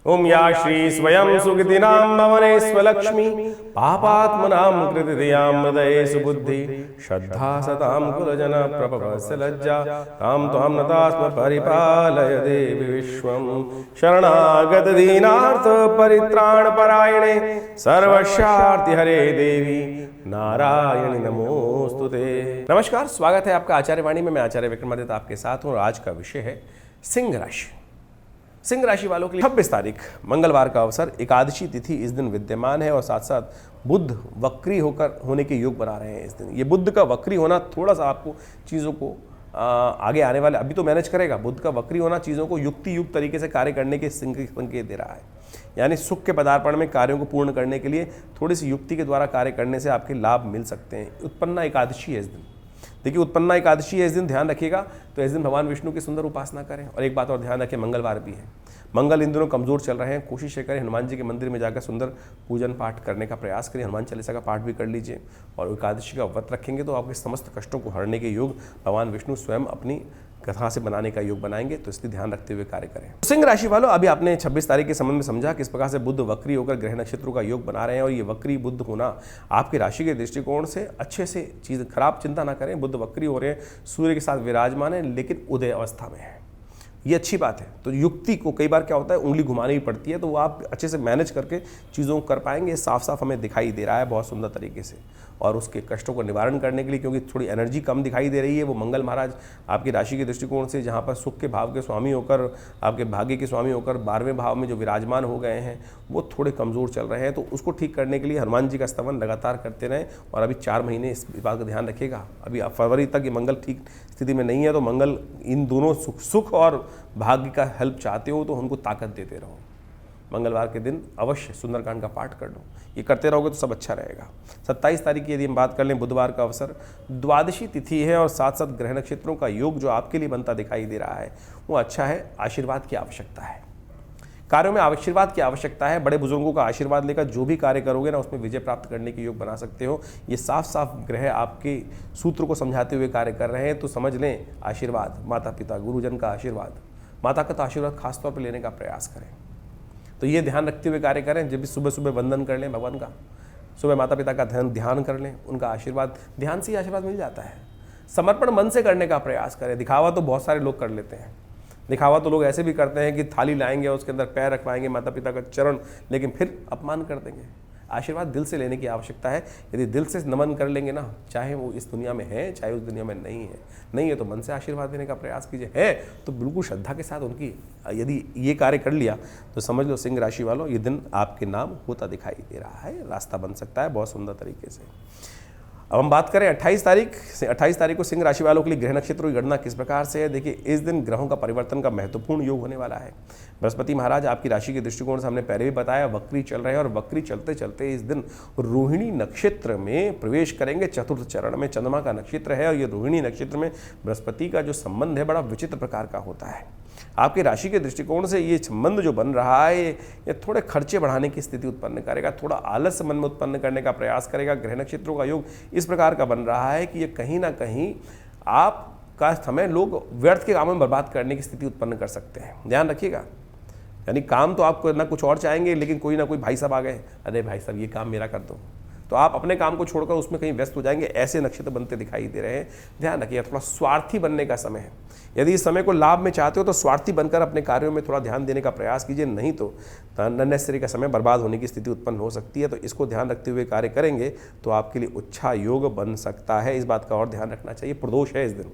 ओम या श्री स्वयं सुगतिनां भवने स्वलक्ष्मी पापात्मनां कृतियां हृदये सुबुद्धि श्रद्धा सतां कुलजन प्रभवस्य लज्जा तां त्वां नतास्म परिपालय देवी विश्वं शरणागत दीनार्थ परित्राण परायणे सर्वस्यार्ति हरे देवी नारायणी नमोस्तुते। नमस्कार, स्वागत है आपका आचार्य वाणी में। मैं आचार्य विक्रमादित्य आपके साथ हूँ और आज का विषय है सिंह राशि। सिंह राशि वालों के लिए 26 तारीख मंगलवार का अवसर, एकादशी तिथि इस दिन विद्यमान है और साथ साथ बुध वक्री होने के योग बना रहे हैं इस दिन। ये बुध का वक्री होना थोड़ा सा आपको चीज़ों को आगे आने वाले अभी तो मैनेज करेगा। बुध का वक्री होना चीज़ों को युक्त तरीके से कार्य करने के संकेत दे रहा है, यानी सुख के पदार्पण में कार्यों को पूर्ण करने के लिए थोड़ी सी युक्ति के द्वारा कार्य करने से आपके लाभ मिल सकते हैं। उत्पन्ना एकादशी है इस दिन। देखिए, उत्पन्ना एकादशी है इस दिन, ध्यान रखिएगा। तो इस दिन भगवान विष्णु की सुंदर उपासना करें। और एक बात और ध्यान रखें, मंगलवार भी है। मंगल इन दिनों कमजोर चल रहे हैं। कोशिश करें हनुमान जी के मंदिर में जाकर सुंदर पूजन पाठ करने का प्रयास करें। हनुमान चालीसा का पाठ भी कर लीजिए और एकादशी का व्रत रखेंगे तो आपके समस्त कष्टों को हरने के योग भगवान विष्णु स्वयं अपनी कथा से बनाने का योग बनाएंगे। तो इसलिए ध्यान रखते हुए कार्य करें। सिंह राशि वालों, अभी आपने 26 तारीख के संबंध में समझा किस प्रकार से बुध वक्री होकर ग्रह नक्षत्रों का योग बना रहे हैं। और ये वक्री बुध होना आपकी राशि के दृष्टिकोण से अच्छे से चीज़, खराब चिंता ना करें। बुध वक्री हो रहे हैं, सूर्य के साथ विराजमान है, लेकिन उदय अवस्था में है, ये अच्छी बात है। तो युक्ति को कई बार क्या होता है, उंगली घुमानी ही पड़ती है, तो वो आप अच्छे से मैनेज करके चीज़ों को कर पाएंगे। साफ साफ हमें दिखाई दे रहा है बहुत सुंदर तरीके से। और उसके कष्टों को निवारण करने के लिए, क्योंकि थोड़ी एनर्जी कम दिखाई दे रही है, वो मंगल महाराज आपकी राशि के दृष्टिकोण से जहाँ पर सुख के भाव के स्वामी होकर, आपके भाग्य के स्वामी होकर 12वें भाव में जो विराजमान हो गए हैं, वो थोड़े कमज़ोर चल रहे हैं। तो उसको ठीक करने के लिए हनुमान जी का स्तवन लगातार करते रहें। और अभी 4 महीने इस बात का ध्यान रखिएगा। अभी फरवरी तक ये मंगल ठीक स्थिति में नहीं है, तो मंगल इन दोनों सुख और भाग्य का हेल्प चाहते हो तो उनको ताकत देते रहो। मंगलवार के दिन अवश्य सुंदरकांड का पाठ कर लो। ये करते रहोगे तो सब अच्छा रहेगा। 27 तारीख की यदि हम बात कर लें, बुधवार का अवसर, द्वादशी तिथि है और साथ साथ ग्रह नक्षत्रों का योग जो आपके लिए बनता दिखाई दे रहा है वो अच्छा है। आशीर्वाद की आवश्यकता है, कार्यों में आशीर्वाद की आवश्यकता है। बड़े बुजुर्गों का आशीर्वाद लेकर जो भी कार्य करोगे ना, उसमें विजय प्राप्त करने के योग बना सकते हो। ये साफ साफ ग्रह आपके सूत्र को समझाते हुए कार्य कर रहे हैं। तो समझ लें, आशीर्वाद, माता पिता गुरुजन का आशीर्वाद, माता का तो आशीर्वाद खासतौर पर लेने का प्रयास करें। तो ये ध्यान रखते हुए कार्य करें। जब भी सुबह सुबह वंदन कर लें भगवान का, सुबह माता पिता का ध्यान कर लें, उनका आशीर्वाद, ध्यान से ही आशीर्वाद मिल जाता है। समर्पण मन से करने का प्रयास करें। दिखावा तो बहुत सारे लोग कर लेते हैं। दिखावा तो लोग ऐसे भी करते हैं कि थाली लाएंगे और उसके अंदर पैर रखवाएंगे, माता पिता का चरण, लेकिन फिर अपमान कर देंगे। आशीर्वाद दिल से लेने की आवश्यकता है। यदि दिल से नमन कर लेंगे ना, चाहे वो इस दुनिया में है चाहे उस दुनिया में नहीं है तो मन से आशीर्वाद देने का प्रयास कीजिए। है तो बिल्कुल श्रद्धा के साथ उनकी यदि ये कार्य कर लिया तो समझ लो सिंह राशि वालों, ये दिन आपके नाम होता दिखाई दे रहा है। रास्ता बन सकता है बहुत सुंदर तरीके से। अब हम बात करें 28 तारीख को सिंह राशि वालों के लिए ग्रह नक्षत्रों की गणना किस प्रकार से है। देखिए, इस दिन ग्रहों का परिवर्तन का महत्वपूर्ण योग होने वाला है। बृहस्पति महाराज आपकी राशि के दृष्टिकोण से हमने पहले भी बताया वक्री चल रहे हैं और वक्री चलते चलते इस दिन रोहिणी नक्षत्र में प्रवेश करेंगे। चतुर्थ चरण में चंद्रमा का नक्षत्र है और ये रोहिणी नक्षत्र में बृहस्पति का जो संबंध है बड़ा विचित्र प्रकार का होता है। आपकी राशि के दृष्टिकोण से ये संबंध जो बन रहा है ये थोड़े खर्चे बढ़ाने की स्थिति उत्पन्न करेगा, थोड़ा आलस्य मन में उत्पन्न करने का प्रयास करेगा। ग्रह नक्षत्रों का योग इस प्रकार का बन रहा है कि ये कहीं ना कहीं आपका समय लोग व्यर्थ के कामों में बर्बाद करने की स्थिति उत्पन्न कर सकते हैं। ध्यान रखिएगा। यानी काम तो आप ना कुछ और चाहेंगे, लेकिन कोई ना कोई भाई साहब आ गए, अरे भाई साहब ये काम मेरा कर दो, तो आप अपने काम को छोड़कर उसमें कहीं व्यस्त हो जाएंगे। ऐसे नक्षत्र बनते दिखाई दे रहे हैं। ध्यान रखिए, थोड़ा स्वार्थी बनने का समय है। यदि इस समय को लाभ में चाहते हो तो स्वार्थी बनकर अपने कार्यों में थोड़ा ध्यान देने का प्रयास कीजिए, नहीं तो अननेसेसरी का समय बर्बाद होने की स्थिति उत्पन्न हो सकती है। तो इसको ध्यान रखते हुए कार्य करेंगे तो आपके लिए अच्छा योग बन सकता है। इस बात का और ध्यान रखना चाहिए। प्रदोष है इस दिन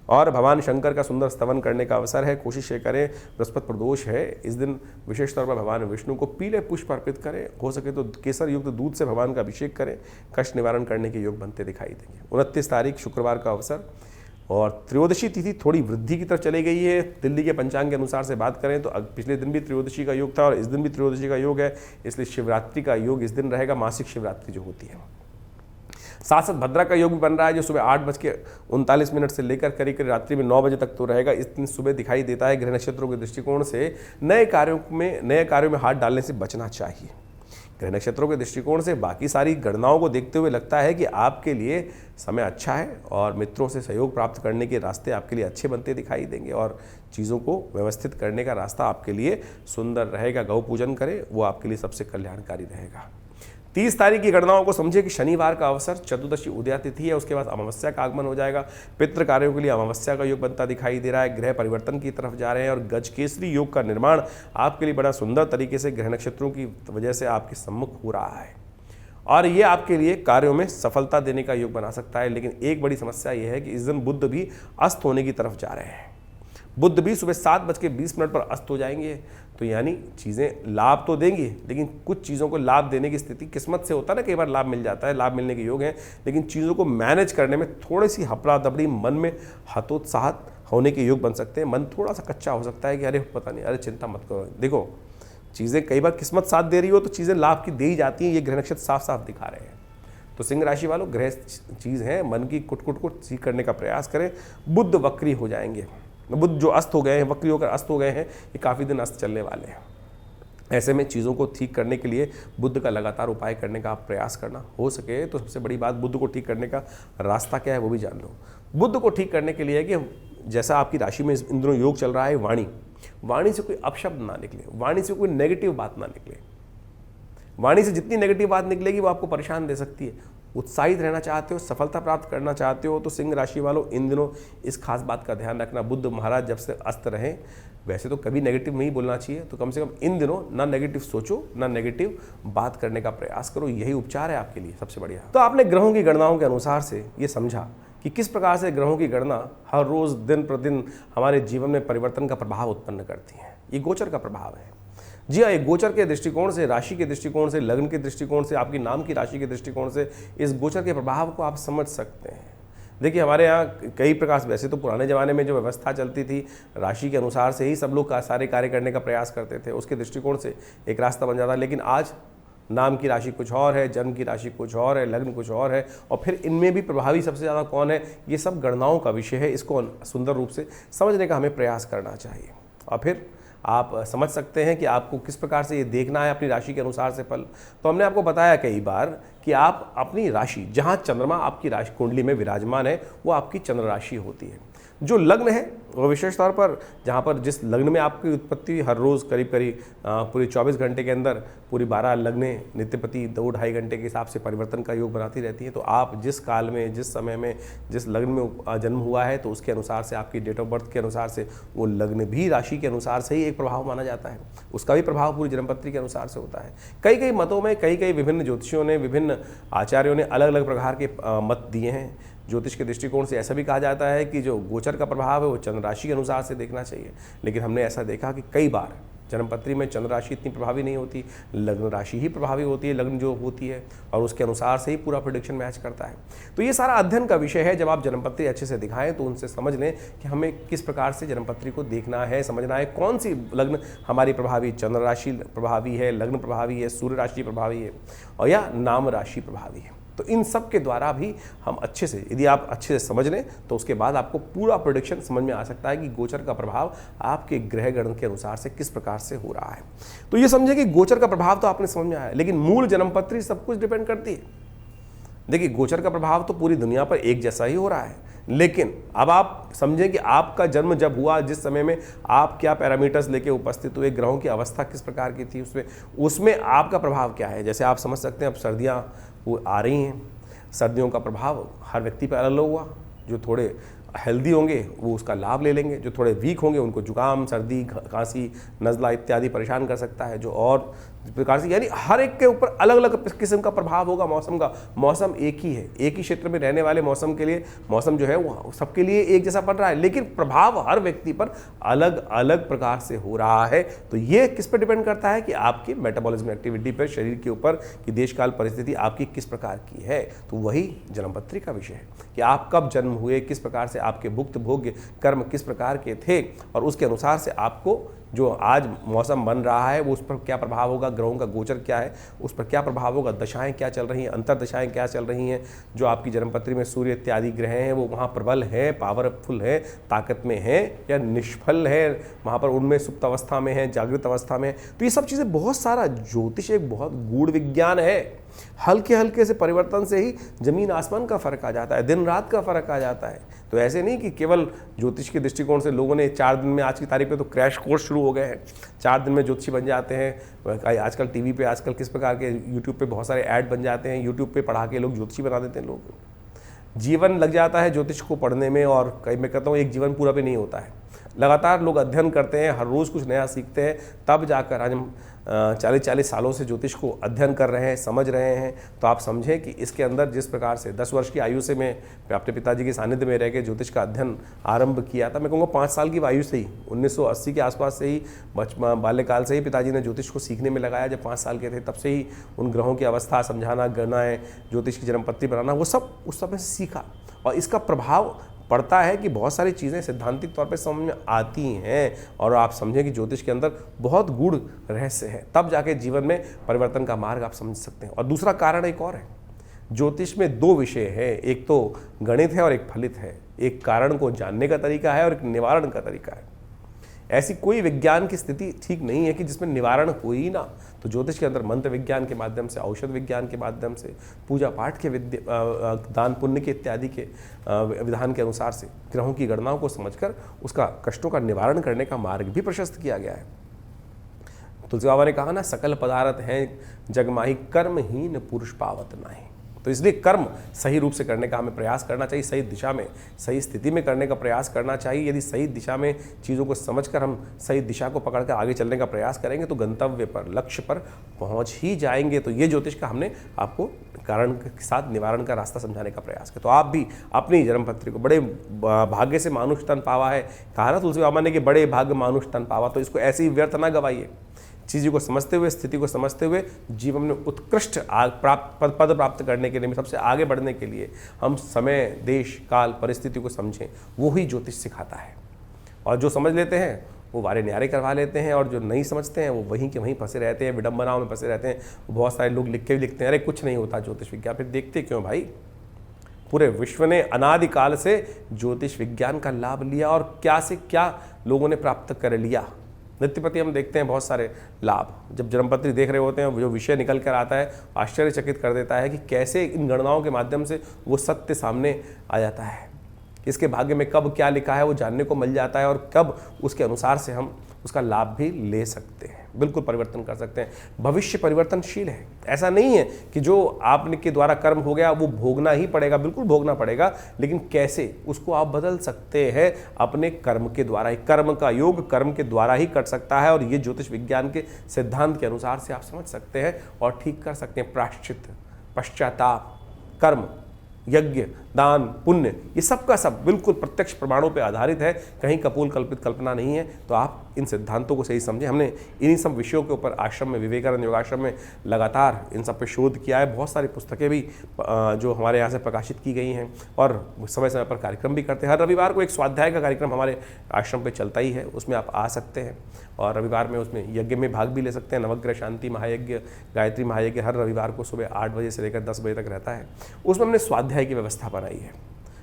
और भगवान शंकर का सुंदर स्तवन करने का अवसर है। कोशिश ये करें, बृहस्पति प्रदोष है इस दिन, विशेष तौर पर भगवान विष्णु को पीले पुष्प अर्पित करें। हो सके तो केसर युक्त दूध से भगवान का अभिषेक करें। कष्ट निवारण करने के योग बनते दिखाई देंगे। 29 तारीख शुक्रवार का अवसर और त्रयोदशी तिथि थोड़ी वृद्धि की तरफ चली गई है। दिल्ली के पंचांग के अनुसार से बात करें तो पिछले दिन भी त्रयोदशी का योग था और इस दिन भी त्रयोदशी का योग है, इसलिए शिवरात्रि का योग इस दिन रहेगा। मासिक शिवरात्रि जो होती है, साथ साथ भद्रा का योग भी बन रहा है जो सुबह 8:39 से लेकर करीब रात्रि में 9 बजे तक तो रहेगा। इस दिन सुबह दिखाई देता है। ग्रह नक्षत्रों के दृष्टिकोण से नए कार्यों में हाथ डालने से बचना चाहिए। ग्रह नक्षत्रों के दृष्टिकोण से बाकी सारी गणनाओं को देखते हुए लगता है कि आपके लिए समय अच्छा है और मित्रों से सहयोग प्राप्त करने के रास्ते आपके लिए अच्छे बनते दिखाई देंगे और चीज़ों को व्यवस्थित करने का रास्ता आपके लिए सुंदर रहेगा। गौ पूजन करें, वो आपके लिए सबसे कल्याणकारी रहेगा। 30 तारीख की गणनाओं को समझे कि शनिवार का अवसर, चतुर्दशी उदया तिथि है, उसके बाद अमावस्या का आगमन हो जाएगा। पितृ कार्यों के लिए अमावस्या का योग बनता दिखाई दे रहा है। ग्रह परिवर्तन की तरफ जा रहे हैं और गजकेसरी योग का निर्माण आपके लिए बड़ा सुंदर तरीके से ग्रह नक्षत्रों की वजह से आपके सम्मुख हो रहा है और ये आपके लिए कार्यों में सफलता देने का योग बना सकता है। लेकिन एक बड़ी समस्या यह है कि इस दिन बुध भी अस्त होने की तरफ जा रहे हैं। बुध भी सुबह 7:20 पर अस्त हो जाएंगे, तो यानी चीज़ें लाभ तो देंगी, लेकिन कुछ चीज़ों को लाभ देने की स्थिति किस्मत से होता है ना, कई बार लाभ मिल जाता है, लाभ मिलने के योग हैं, लेकिन चीज़ों को मैनेज करने में थोड़ी सी हपड़ा दबड़ी, मन में हतोत्साहत होने के योग बन सकते हैं। मन थोड़ा सा कच्चा हो सकता है कि अरे पता नहीं, अरे चिंता मत करो। देखो, चीज़ें कई बार किस्मत साथ दे रही हो तो चीज़ें लाभ की दे ही जाती हैं, ये ग्रह नक्षत्र साफ साफ दिखा रहे हैं। तो सिंह राशि वालों, ग्रह चीज़ है, मन की कुट ठीक करने का प्रयास करें। बुध वक्री हो जाएंगे, बुध जो अस्त हो गए हैं, वक्री होकर अस्त हो गए हैं, ये काफ़ी दिन अस्त चलने वाले हैं। ऐसे में चीज़ों को ठीक करने के लिए बुध का लगातार उपाय करने का आप प्रयास करना। हो सके तो सबसे बड़ी बात, बुध को ठीक करने का रास्ता क्या है वो भी जान लो। बुध को ठीक करने के लिए है कि जैसा आपकी राशि में इन दिनों योग चल रहा है, वाणी से कोई अपशब्द ना निकले, वाणी से कोई नेगेटिव बात ना निकले। वाणी से जितनी नेगेटिव बात निकलेगी वो आपको परेशान दे सकती है। उत्साहित रहना चाहते हो, सफलता प्राप्त करना चाहते हो, तो सिंह राशि वालों इन दिनों इस खास बात का ध्यान रखना। बुध महाराज जब से अस्त रहें, वैसे तो कभी नेगेटिव नहीं बोलना चाहिए, तो कम से कम इन दिनों ना नेगेटिव सोचो, ना नेगेटिव बात करने का प्रयास करो। यही उपचार है आपके लिए सबसे बढ़िया। तो आपने ग्रहों की गणनाओं के अनुसार से ये समझा कि किस प्रकार से ग्रहों की गणना हर रोज़ दिन प्रतिदिन हमारे जीवन में परिवर्तन का प्रभाव उत्पन्न करती है। ये गोचर का प्रभाव है। जी हाँ, एक गोचर के दृष्टिकोण से, राशि के दृष्टिकोण से, लग्न के दृष्टिकोण से, आपकी नाम की राशि के दृष्टिकोण से इस गोचर के प्रभाव को आप समझ सकते हैं। देखिए, हमारे यहाँ कई प्रकार से, वैसे तो पुराने ज़माने में जो व्यवस्था चलती थी, राशि के अनुसार से ही सब लोग सारे कार्य करने का प्रयास करते थे, उसके दृष्टिकोण से एक रास्ता बन जाता। लेकिन आज नाम की राशि कुछ और है, जन्म की राशि कुछ और है, लग्न कुछ और है, और फिर इनमें भी प्रभावी सबसे ज़्यादा कौन है, ये सब गणनाओं का विषय है। इसको सुंदर रूप से समझने का हमें प्रयास करना चाहिए और फिर आप समझ सकते हैं कि आपको किस प्रकार से ये देखना है अपनी राशि के अनुसार से फल। तो हमने आपको बताया कई बार कि आप अपनी राशि, जहाँ चंद्रमा आपकी राशि कुंडली में विराजमान है, वो आपकी चंद्र राशि होती है। जो लग्न है वो विशेष तौर पर, जहाँ पर जिस लग्न में आपकी उत्पत्ति हर रोज़ करीब पूरी 24 घंटे के अंदर पूरी 12 लग्नें नित्यपति 2-2.5 घंटे के हिसाब से परिवर्तन का योग बनाती रहती हैं। तो आप जिस काल में, जिस समय में, जिस लग्न में जन्म हुआ है, तो उसके अनुसार से, आपकी डेट ऑफ बर्थ के अनुसार से वो लग्न भी राशि के अनुसार से ही एक प्रभाव माना जाता है। उसका भी प्रभाव पूरी जन्मपत्री के अनुसार से होता है। कई मतों में कई विभिन्न ज्योतिषियों ने, विभिन्न आचार्यों ने अलग अलग प्रकार के मत दिए हैं। ज्योतिष के दृष्टिकोण से ऐसा भी कहा जाता है कि जो गोचर का प्रभाव है वो चंद्र राशि के अनुसार से देखना चाहिए। लेकिन हमने ऐसा देखा कि कई बार जन्मपत्री में चंद्र राशि इतनी प्रभावी नहीं होती, लग्न राशि ही प्रभावी होती है, लग्न जो होती है, और उसके अनुसार से ही पूरा प्रेडिक्शन मैच करता है। तो ये सारा अध्ययन का विषय है। जब आप जन्मपत्री अच्छे से दिखाएं तो उनसे समझ लें कि हमें किस प्रकार से जन्मपत्री को देखना है, समझना है, कौन सी लग्न हमारी प्रभावी, चंद्र राशि प्रभावी है, लग्न प्रभावी है, सूर्य राशि प्रभावी है, और या नाम राशि प्रभावी है। तो इन सब के द्वारा भी हम अच्छे से, यदि आप अच्छे से समझ लें, तो उसके बाद आपको पूरा प्रेडिक्शन समझ में आ सकता है कि गोचर का प्रभाव आपके ग्रह गणन के अनुसार से किस प्रकार से हो रहा है। तो ये समझे कि गोचर का प्रभाव तो आपने समझ में आया, लेकिन मूल जन्मपत्री सब कुछ डिपेंड करती है। देखिए, गोचर का प्रभाव तो पूरी दुनिया पर एक जैसा ही हो रहा है, लेकिन अब आप समझें कि आपका जन्म जब हुआ, जिस समय में आप क्या पैरामीटर्स लेके उपस्थित हुए, ग्रहों की अवस्था किस प्रकार की थी, उसमें आपका प्रभाव क्या है। जैसे आप समझ सकते हैं, अब सर्दियाँ वो आ रही हैं, सर्दियों का प्रभाव हर व्यक्ति पर अलग हुआ। जो थोड़े हेल्दी होंगे वो उसका लाभ ले लेंगे, जो थोड़े वीक होंगे उनको जुकाम, सर्दी, खांसी, नज़ला इत्यादि परेशान कर सकता है। जो और प्रकार से, यानी हर एक के ऊपर अलग अलग किस्म का प्रभाव होगा मौसम का। मौसम एक ही है, एक ही क्षेत्र में रहने वाले मौसम के लिए, मौसम जो है वो सबके लिए एक जैसा पड़ रहा है, लेकिन प्रभाव हर व्यक्ति पर अलग अलग प्रकार से हो रहा है। तो ये किस पर डिपेंड करता है कि आपकी मेटाबॉलिज्म एक्टिविटी पर, शरीर के ऊपर, कि देशकाल परिस्थिति आपकी किस प्रकार की है। तो वही जन्मपत्री का विषय है कि आप कब जन्म हुए, किस प्रकार से आपके भुक्त भोग्य कर्म किस प्रकार के थे और उसके अनुसार से आपको जो आज मौसम बन रहा है वो उस पर क्या प्रभाव होगा, ग्रहों का गोचर क्या है उस पर क्या प्रभाव होगा, दशाएं क्या चल रही हैं, अंतरदशाएं क्या चल रही हैं, जो आपकी जन्मपत्री में सूर्य इत्यादि ग्रह हैं वो वहाँ प्रबल हैं, पावरफुल है, ताकत में हैं या निष्फल है, वहाँ पर उनमें सुप्त अवस्था में है, जागृत अवस्था में है। तो ये सब चीज़ें बहुत सारा, ज्योतिष एक बहुत गूढ़ विज्ञान है। हल्के हल्के से परिवर्तन से ही जमीन आसमान का फर्क आ जाता है, दिन रात का फर्क आ जाता है। तो ऐसे नहीं कि केवल ज्योतिष के दृष्टिकोण से लोगों ने 4 दिन में, आज की तारीख पे तो क्रैश कोर्स शुरू हो गए हैं, 4 दिन में ज्योतिषी बन जाते हैं। आजकल टीवी पे, आजकल किस प्रकार के यूट्यूब पे बहुत सारे ऐड बन जाते हैं, यूट्यूब पे पढ़ा के लोग ज्योतिषी बना देते हैं। लोग जीवन लग जाता है ज्योतिष को पढ़ने में, और कई मैं कहता हूँ एक जीवन पूरा भी नहीं होता है। लगातार लोग अध्ययन करते हैं, हर रोज़ कुछ नया सीखते हैं, तब जाकर आज हम 40-40 सालों से ज्योतिष को अध्ययन कर रहे हैं, समझ रहे हैं। तो आप समझें कि इसके अंदर जिस प्रकार से 10 वर्ष की आयु से मैं अपने पिताजी के सानिध्य में रह के ज्योतिष का अध्ययन आरंभ किया था। मैं कहूँगा 5 साल की आयु से ही, 1980 के आसपास से ही, बाल्यकाल से ही पिताजी ने ज्योतिष को सीखने में लगाया। जब 5 साल के थे तब से ही उन ग्रहों की अवस्था समझाना, गणनाएँ, ज्योतिष की जन्मपत्री बनाना, वो सब उस समय से सीखा। और इसका प्रभाव पड़ता है कि बहुत सारी चीज़ें सैद्धांतिक तौर पे समझ में आती हैं और आप समझें कि ज्योतिष के अंदर बहुत गूढ़ रहस्य है, तब जाके जीवन में परिवर्तन का मार्ग आप समझ सकते हैं। और दूसरा कारण एक और है, ज्योतिष में 2 विषय है, एक तो गणित है और एक फलित है। एक कारण को जानने का तरीका है और एक निवारण का तरीका है। ऐसी कोई विज्ञान की स्थिति ठीक नहीं है कि जिसमें निवारण हो ही ना। तो ज्योतिष के अंदर मंत्र विज्ञान के माध्यम से, औषध विज्ञान के माध्यम से, पूजा पाठ के दान पुण्य के इत्यादि के विधान के अनुसार से ग्रहों की गणनाओं को समझकर उसका कष्टों का निवारण करने का मार्ग भी प्रशस्त किया गया है। तुलसी बाबा ने कहा ना, सकल पदार्थ हैं जगमाही, कर्महीन पुरुष पावत नाही। तो इसलिए कर्म सही रूप से करने का हमें प्रयास करना चाहिए, सही दिशा में, सही स्थिति में करने का प्रयास करना चाहिए। यदि सही दिशा में चीज़ों को समझकर हम सही दिशा को पकड़कर आगे चलने का प्रयास करेंगे तो गंतव्य पर, लक्ष्य पर पहुंच ही जाएंगे। तो ये ज्योतिष का हमने आपको कारण के साथ निवारण का रास्ता समझाने का प्रयास किया। तो आप भी अपनी जन्मपत्री को, बड़े भाग्य से मानुष तन पावा है, कहा ना तुलसी बाबा ने कि बड़े भाग्य मानुष तन पावा। तो इसको ऐसे ही व्यर्थ ना गवाइए। चीज़ों को समझते हुए, स्थिति को समझते हुए जीवन में उत्कृष्ट पद प्राप्त करने के लिए, सबसे आगे बढ़ने के लिए हम समय, देश, काल, परिस्थिति को समझें, वो ही ज्योतिष सिखाता है। और जो समझ लेते हैं वो वारे न्यारे करवा लेते हैं, और जो नहीं समझते हैं वो वहीं के वहीं फंसे रहते हैं, विडंबनाओं में फंसे रहते हैं। बहुत सारे लोग लिख के भी लिखते हैं, अरे कुछ नहीं होता ज्योतिष विज्ञान। फिर देखते क्यों भाई? पूरे विश्व ने अनादिकाल से ज्योतिष विज्ञान का लाभ लिया और क्या से क्या लोगों ने प्राप्त कर लिया। नित्य प्रति हम देखते हैं बहुत सारे लाभ। जब जन्मपत्री देख रहे होते हैं, जो विषय निकल कर आता है आश्चर्यचकित कर देता है कि कैसे इन गणनाओं के माध्यम से वो सत्य सामने आ जाता है। इसके भाग्य में कब क्या लिखा है वो जानने को मिल जाता है, और कब उसके अनुसार से हम उसका लाभ भी ले सकते हैं, बिल्कुल परिवर्तन कर सकते हैं। भविष्य परिवर्तनशील है। ऐसा नहीं है कि जो आपने के द्वारा कर्म हो गया वो भोगना ही पड़ेगा, बिल्कुल भोगना पड़ेगा, लेकिन कैसे उसको आप बदल सकते हैं अपने कर्म के द्वारा ही। कर्म का योग कर्म के द्वारा ही कर सकता है, और ये ज्योतिष विज्ञान के सिद्धांत के अनुसार से आप समझ सकते हैं और ठीक कर सकते हैं। प्रायश्चित, पश्चाताप, कर्म, यज्ञ, दान, पुण्य, ये सब का सब बिल्कुल प्रत्यक्ष प्रमाणों पे आधारित है, कहीं कपोल कल्पित कल्पना नहीं है। तो आप इन सिद्धांतों को सही समझें। हमने इन्हीं सब विषयों के ऊपर आश्रम में, विवेकानंद योगाश्रम में लगातार इन सब पे शोध किया है। बहुत सारी पुस्तकें भी जो हमारे यहाँ से प्रकाशित की गई हैं, और समय समय पर कार्यक्रम भी करते हैं। हर रविवार को एक स्वाध्याय का कार्यक्रम हमारे आश्रम पर चलता ही है, उसमें आप आ सकते हैं। और रविवार में उसमें यज्ञ में भाग भी ले सकते हैं। नवग्रह शांति महायज्ञ, गायत्री महायज्ञ हर रविवार को सुबह 8 बजे से लेकर 10 बजे तक रहता है। उसमें हमने स्वाध्याय की व्यवस्था बनाई है।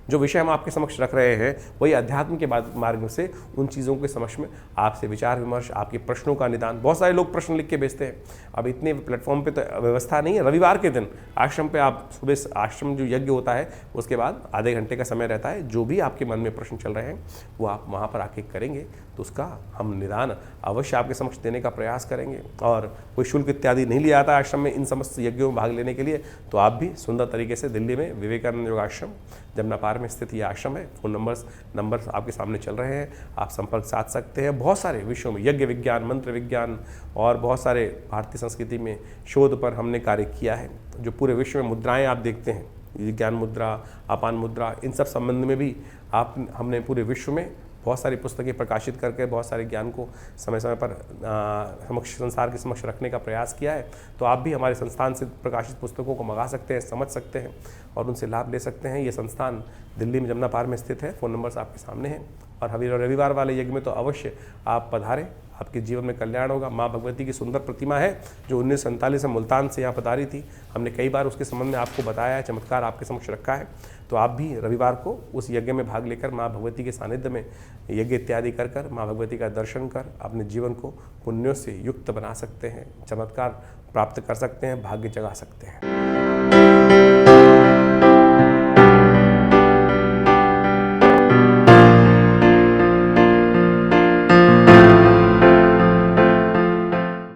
जो विषय हम आपके समक्ष रख रहे हैं वही अध्यात्म के मार्ग से उन चीज़ों के समक्ष में आपसे विचार विमर्श, आपके प्रश्नों का निदान। बहुत सारे लोग प्रश्न लिख के भेजते हैं। अब इतने प्लेटफॉर्म पे तो व्यवस्था नहीं है। रविवार के दिन आश्रम पे आप सुबह आश्रम जो यज्ञ होता है उसके बाद आधे घंटे का समय रहता है। जो भी आपके मन में प्रश्न चल रहे हैं वो आप वहाँ पर आके करेंगे तो उसका हम निदान अवश्य आपके समक्ष देने का प्रयास करेंगे। और कोई शुल्क इत्यादि नहीं लिया जाता आश्रम में इन समस्त यज्ञों में भाग लेने के लिए। तो आप भी सुंदर तरीके से दिल्ली में विवेकानंद योगाश्रम जमुना पार में स्थित ये आश्रम है। फ़ोन नंबर्स आपके सामने चल रहे हैं, आप संपर्क साध सकते हैं। बहुत सारे विषयों में, यज्ञ विज्ञान, मंत्र विज्ञान और बहुत सारे भारतीय संस्कृति में शोध पर हमने कार्य किया है। जो पूरे विश्व में मुद्राएं आप देखते हैं, ज्ञान मुद्रा, अपान मुद्रा, इन सब संबंध में भी हमने पूरे विश्व में बहुत सारी पुस्तकें प्रकाशित करके बहुत सारे ज्ञान को समय समय पर संसार के समक्ष रखने का प्रयास किया है। तो आप भी हमारे संस्थान से प्रकाशित पुस्तकों को मंगा सकते हैं, समझ सकते हैं और उनसे लाभ ले सकते हैं। ये संस्थान दिल्ली में जमुना पार में स्थित है। फ़ोन नंबर्स आपके सामने हैं। और रविवार वाले यज्ञ में तो अवश्य आप पधारें, आपके जीवन में कल्याण होगा। माँ भगवती की सुंदर प्रतिमा है जो 1947 में मुल्तान से यहाँ पधारी थी। हमने कई बार उसके संबंध में आपको बताया है, चमत्कार आपके समक्ष रखा है। तो आप भी रविवार को उस यज्ञ में भाग लेकर माँ भगवती के सानिध्य में यज्ञ इत्यादि कर माँ भगवती का दर्शन कर अपने जीवन को पुण्यों से युक्त बना सकते हैं, चमत्कार प्राप्त कर सकते हैं, भाग्य जगा सकते हैं।